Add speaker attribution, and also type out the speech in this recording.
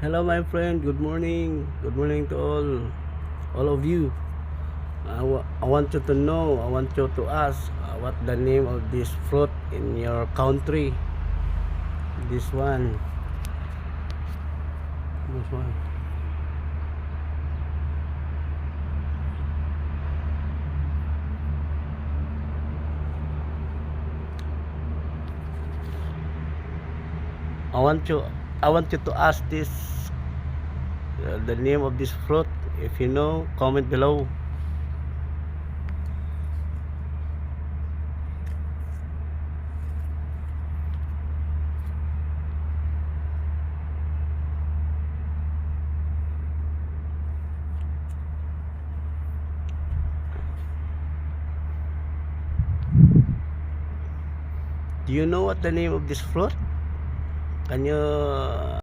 Speaker 1: Hello my friend, good morning. Good morning to all of you. I want you to know, I want you to ask what the name of this fruit in your country. This one. This one. I want you I want you to ask this the name of this fruit. If you know, comment below. Do you know what the name of this fruit? Can you